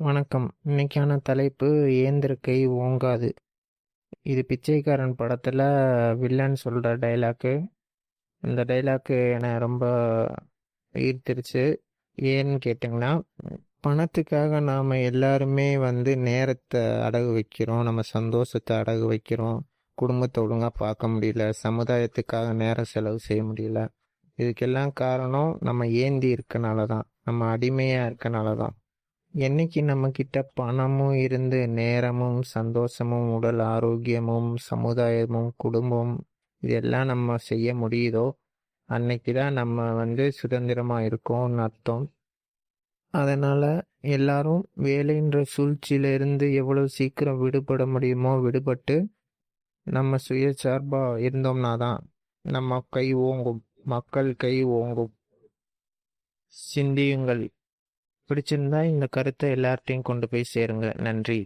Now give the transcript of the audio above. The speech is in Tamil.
வணக்கம். இன்னைக்கான தலைப்பு "இயந்திர கை ஓங்காது". இது பிச்சைக்காரன் படத்துல வில்லன் சொல்ற டைலாக்கு. இந்த டைலாக்கு என்னை ரொம்ப ஈர்த்திருச்சு. ஏன்னு கேட்டிங்கன்னா, பணத்துக்காக நாம எல்லாருமே நேரத்தை அடகு வைக்கிறோம், நம்ம சந்தோஷத்தை அடகு வைக்கிறோம், குடும்பத்தை ஒழுங்கா பார்க்க முடியல, சமுதாயத்துக்காக நேரம் செலவு செய்ய முடியல. இதுக்கெல்லாம் காரணம் நம்ம ஏந்தி இருக்கனால தான், நம்ம அடிமையா இருக்கனால தான். என்னைக்கு நம்ம கிட்ட பணமும் இருந்து நேரமும் சந்தோஷமும் உடல் ஆரோக்கியமும் சமுதாயமும் குடும்பம் இதெல்லாம் நம்ம செய்ய முடியுதோ அன்னைக்கு தான் நம்ம சுதந்திரமா இருக்கோம்னு அர்த்தம். அதனால எல்லாரும் வேலைன்ற சூழ்ச்சியில இருந்து எவ்வளவு சீக்கிரம் விடுபட முடியுமோ விடுபட்டு நம்ம சுயசார்பா இருந்தோம்னா தான் நம்ம கை ஓங்கும், மக்கள் கை ஓங்கும். சிந்தியுங்கள். பிடிச்சிருந்தா இந்த கருத்தை எல்லார்ட்டையும் கொண்டு போய் சேருங்க. நன்றி.